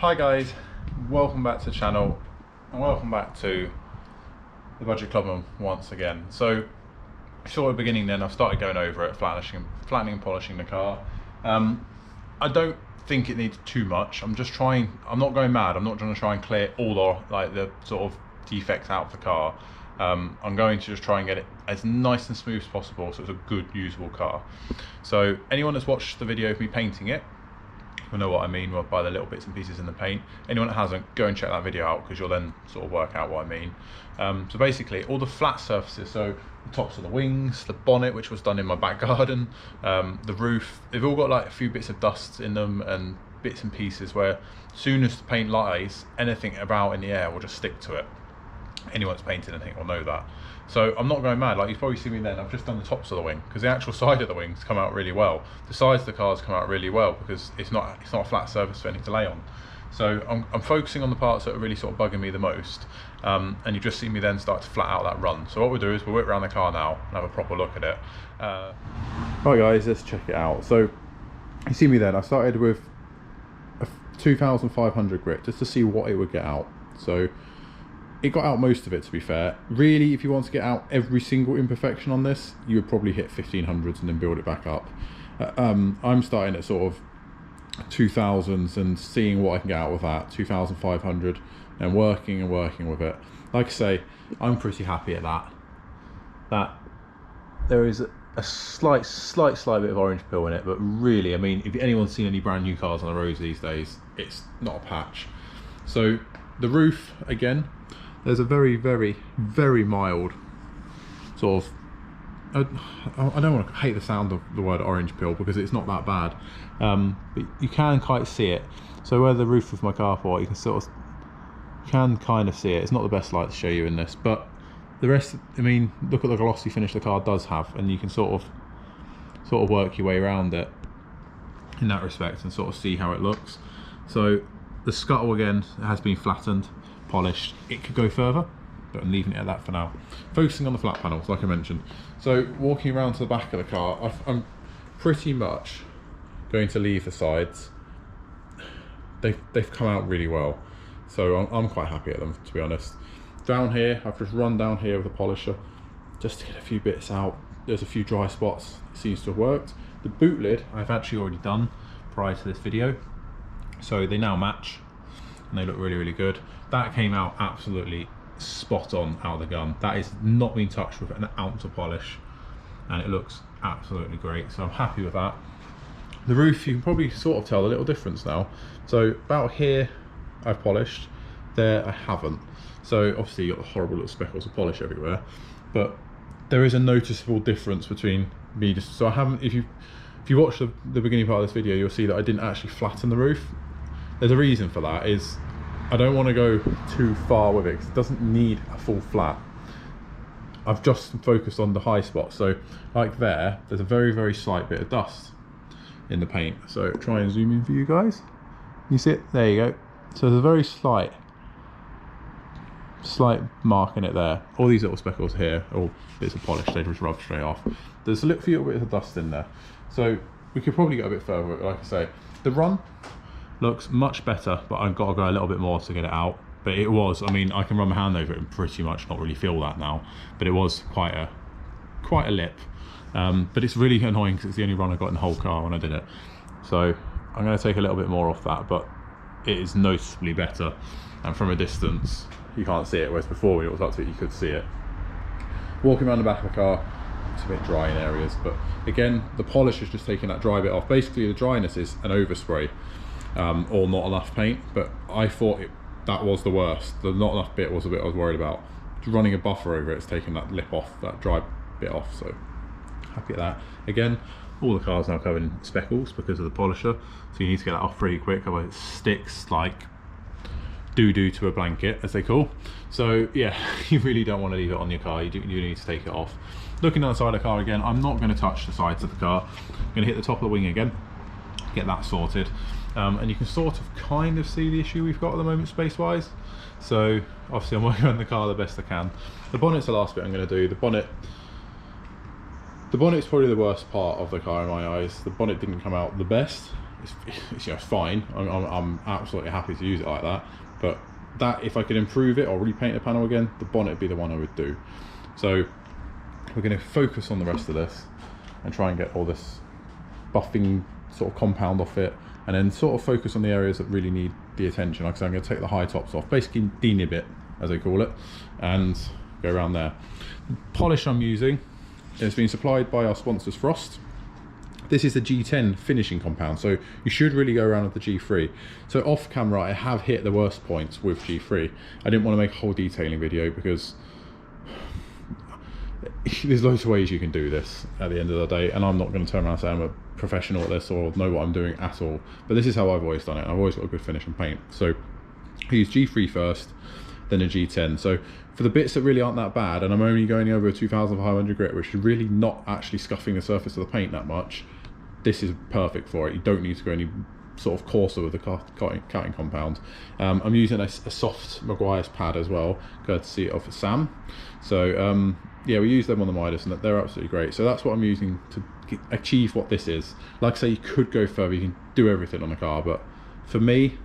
Hi guys, welcome back to the channel and welcome back to the Budget Clubman once again. So sort of beginning then, I've started going over it, flattening and polishing the car. I don't think it needs too much. I'm not going mad. I'm not trying to try and clear all the sort of defects out of the car. I'm going to just try and get it as nice and smooth as possible so it's a good usable car. So anyone that's watched the video of me painting it will know what I mean by the little bits and pieces in the paint. Anyone that hasn't, go and check that video out because you'll then sort of work out what I mean. So basically all the flat surfaces, so the tops of the wings, the bonnet, which was done in my back garden, the roof, they've all got like a few bits of dust in them and bits and pieces where as soon as the paint lies, anything about in the air will just stick to it. Anyone that's painted anything will know that. So I'm not going mad. Like, you've probably seen me then, I've just done the tops of the wing because the actual side of the wings come out really well. The sides of the cars come out really well because it's not a flat surface for anything to lay on. So I'm focusing on the parts that are really sort of bugging me the most, and you just see me then start to flat out that run. So what we'll do is we'll whip around the car now and have a proper look at it. Right guys, let's check it out. So you see me then, I started with a 2500 grit just to see what it would get out. So it got out most of it, to be fair. Really, if you want to get out every single imperfection on this, you would probably hit 1500s and then build it back up. I'm starting at sort of 2000s and seeing what I can get out with that, 2500, and working with it. Like I say, I'm pretty happy at that. There is a slight bit of orange peel in it, but really, I mean, if anyone's seen any brand new cars on the roads these days, it's not a patch. So the roof, again, there's a very mild sort of, I don't want to hate the sound of the word orange peel because it's not that bad, but you can quite see it. So where the roof of my carport, you can kind of see it. It's not the best light to show you in this, but the rest, I mean, look at the glossy finish the car does have, and you can sort of work your way around it in that respect and sort of see how it looks. So the scuttle again has been flattened, polished. It could go further, but I'm leaving it at that for now. Focusing on the flat panels, like I mentioned. So walking around to the back of the car, I'm pretty much going to leave the sides. They've come out really well, so I'm quite happy at them, to be honest. Down here, I've just run down here with a polisher just to get a few bits out. There's a few dry spots. It seems to have worked. The boot lid I've actually already done prior to this video, so they now match and they look really good. That came out absolutely spot on out of the gun. That is not been touched with an ounce of polish, and it looks absolutely great, so I'm happy with that. The roof, you can probably sort of tell a little difference now. So about here I've polished, there I haven't. So obviously you've got the horrible little speckles of polish everywhere, but there is a noticeable difference between me so I haven't, if you watch the beginning part of this video, you'll see that I didn't actually flatten the roof. There's a reason for that, is I don't want to go too far with it because it doesn't need a full flat. I've just focused on the high spots. So like there's a very slight bit of dust in the paint. So try and zoom in for you guys. You see it? There you go. So there's a very slight mark in it there. All these little speckles here, all bits of polish, they just rub straight off. There's a little few bits of dust in there. So we could probably get a bit further, like I say. The run looks much better, but I've got to go a little bit more to get it out. But it was, I mean, I can run my hand over it and pretty much not really feel that now, but it was quite a lip. But it's really annoying because it's the only run I got in the whole car when I did it. So I'm going to take a little bit more off that, but it is noticeably better, and from a distance you can't see it, whereas before when it was up to it you could see it. Walking around the back of the car, it's a bit dry in areas, but again the polish is just taking that dry bit off. Basically the dryness is an overspray, or not enough paint, but I thought that was the worst. The not enough bit was the bit I was worried about. Just running a buffer over it's taking that lip off, that dry bit off, so happy at that. Again, all the cars now covered in speckles because of the polisher, so you need to get that off pretty quick, otherwise it sticks like doo-doo to a blanket, as they call. So yeah, you really don't want to leave it on your car. You need to take it off. Looking down the side of the car again, I'm not going to touch the sides of the car. I'm going to hit the top of the wing again, get that sorted. And you can sort of kind of see the issue we've got at the moment space-wise. So obviously I'm working on the car the best I can. The bonnet's the last bit I'm going to do. The bonnet The bonnet's probably the worst part of the car in my eyes. The bonnet didn't come out the best. it's you know, fine. I'm absolutely happy to use it like that. But that, if I could improve it or repaint the panel again, the bonnet would be the one I would do. So we're going to focus on the rest of this and try and get all this buffing sort of compound off it, and then sort of focus on the areas that really need the attention. Like I said, I'm going to take the high tops off, basically denib it, as they call it, and go around there. The polish I'm using has been supplied by our sponsors Frost. This is the G10 finishing compound, so you should really go around with the G3. So off camera I have hit the worst points with G3. I didn't want to make a whole detailing video because there's loads of ways you can do this at the end of the day, and I'm not going to turn around and say I'm a professional at this or know what I'm doing at all, but this is how I've always done it. I've always got a good finish and paint. So I use G3 first, then a G10. So for the bits that really aren't that bad, and I'm only going over a 2500 grit, which is really not actually scuffing the surface of the paint that much, this is perfect for it. You don't need to go any sort of coarser with the cutting compound. I'm using a soft Maguire's pad as well, courtesy of Sam. So yeah, we use them on the Midas and they're absolutely great. So that's what I'm using to achieve what this is. Like I say, you could go further, you can do everything on the car, but for me,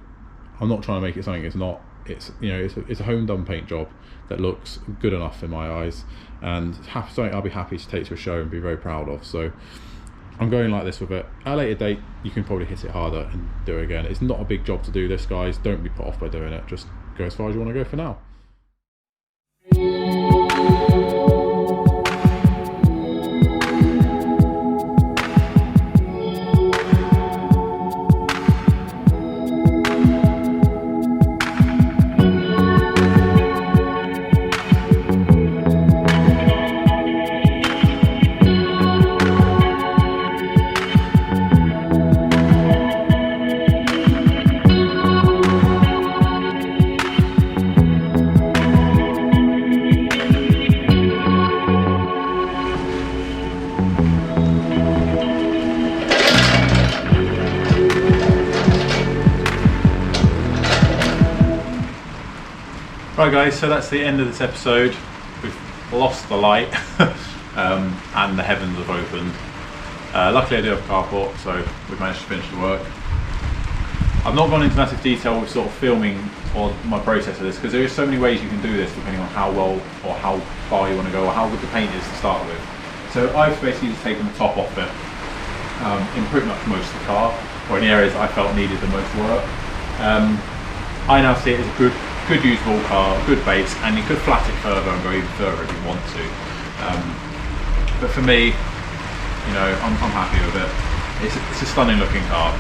I'm not trying to make it something it's not. It's, you know, it's a home done paint job that looks good enough in my eyes, and something I'll be happy to take to a show and be very proud of. So I'm going like this with it. At a later date, you can probably hit it harder and do it again. It's not a big job to do this, guys. Don't be put off by doing it. Just go as far as you want to go for now. Right guys, so that's the end of this episode. We've lost the light and the heavens have opened. Luckily I do have a carport, so we've managed to finish the work. I've not gone into massive detail with sort of filming or my process of this, because there are so many ways you can do this depending on how well or how far you want to go or how good the paint is to start with. So I've basically just taken the top off it in pretty much most of the car, or in the areas that I felt needed the most work. I now see it as a good usable car, good base, and you could flat it further and go even further if you want to. But for me, you know, I'm happy with it. It's a stunning looking car.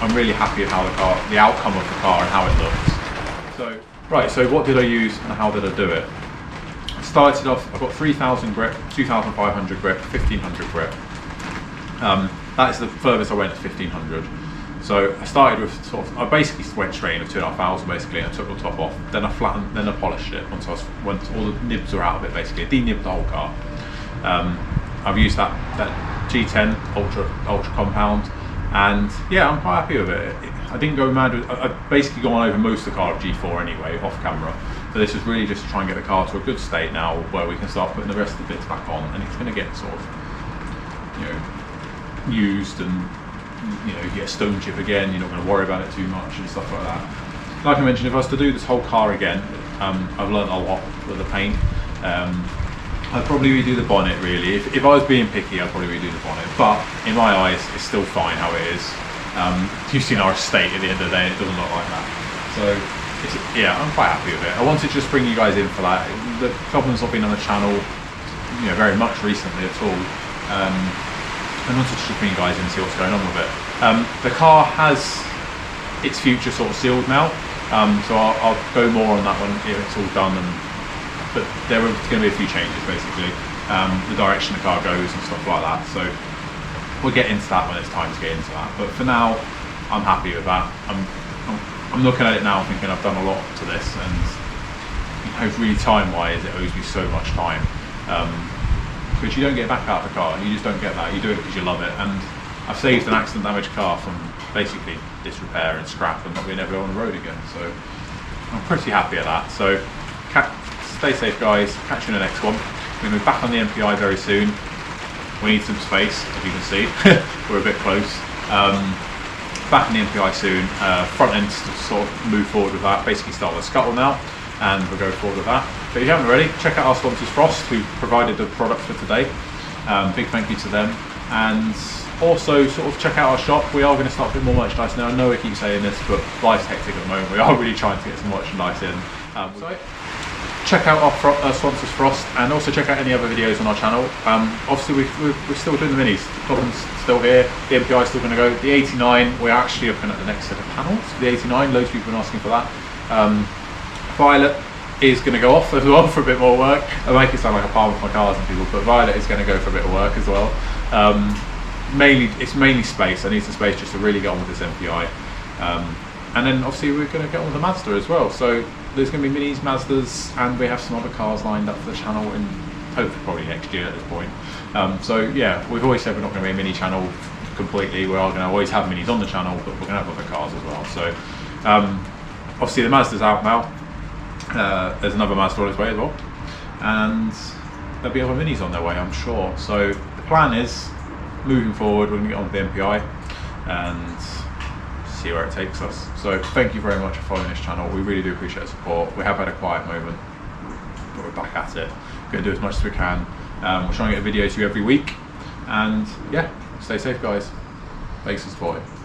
I'm really happy with how the outcome of the car and how it looks. So, right, so what did I use and how did I do it? I started off, I've got 3000 grip, 2500 grip, 1500 grip. That is the furthest I went at 1500. So I started with I basically went straight into 2500 basically, and I took the top off. Then I flattened, then I polished it once all the nibs were out of it basically. I de-nibbed the whole car. I've used that G10 ultra compound, and yeah, I'm quite happy with it. I didn't go mad with. I've basically gone over most of the car of G4 anyway, off camera. So this is really just to try and get the car to a good state now, where we can start putting the rest of the bits back on, and it's going to get sort of, you know, used, and you know, you get a stone chip again, you're not going to worry about it too much and stuff like that. Like I mentioned, if I was to do this whole car again, I've learned a lot with the paint. I'd probably redo the bonnet really. If I was being picky, I'd probably redo the bonnet, but in my eyes it's still fine how it is. You've seen our estate at the end of the day, and it doesn't look like that. So yeah, I'm quite happy with it. I wanted to just bring you guys in for that. The Clubman's not been on the channel, you know, very much recently at all. I wanted to just bring you guys in and see what's going on with it. The car has its future sort of sealed now, so I'll go more on that one if it's all done. But there are going to be a few changes basically, the direction the car goes and stuff like that. So we'll get into that when it's time to get into that. But for now, I'm happy with that. I'm looking at it now thinking I've done a lot to this, and you know, really time-wise, it owes me so much time. Which you don't get back out of the car. You just don't get that. You do it because you love it. And I've saved an accident-damaged car from basically disrepair and scrap and not being able to go on the road again. So I'm pretty happy at that. So stay safe, guys. Catch you in the next one. We're going to be back on the MPI very soon. We need some space, as you can see. We're a bit close. back in the MPI soon. Front end to sort of move forward with that. Basically start with a scuttle now, and we'll go forward with that. But if you haven't already, check out our sponsors Frost, who provided the product for today. Big thank you to them. And also sort of check out our shop. We are going to start putting more merchandise now. I know I keep saying this, but life's hectic at the moment. We are really trying to get some merchandise in. So check out our sponsors Frost, and also check out any other videos on our channel. Obviously we're still doing the minis. The Clubman's still here, the MPI is still going to go. The 89, we're actually looking at the next set of panels. The 89, loads of people have been asking for that. Violet is going to go off as well for a bit more work. I make it sound like a palm with my cars and people, but Violet is going to go for a bit of work as well. It's mainly space. I need some space just to really get on with this MPI. And then obviously we're going to get on with the Mazda as well. So there's going to be Minis, Mazdas, and we have some other cars lined up for the channel in hopefully probably next year at this point. So yeah, we've always said we're not going to be a mini channel completely. We are going to always have minis on the channel, but we're going to have other cars as well. So obviously the Mazda's out now. There's another Mazda on its way as well, and there'll be other minis on their way, I'm sure. So the plan is, moving forward, we're going to get on the MPI and see where it takes us. So thank you very much for following this channel. We really do appreciate the support. We have had a quiet moment, but we're back at it. We're going to do as much as we can. We're trying to get a video to you every week, and yeah, stay safe guys. Thanks for supporting.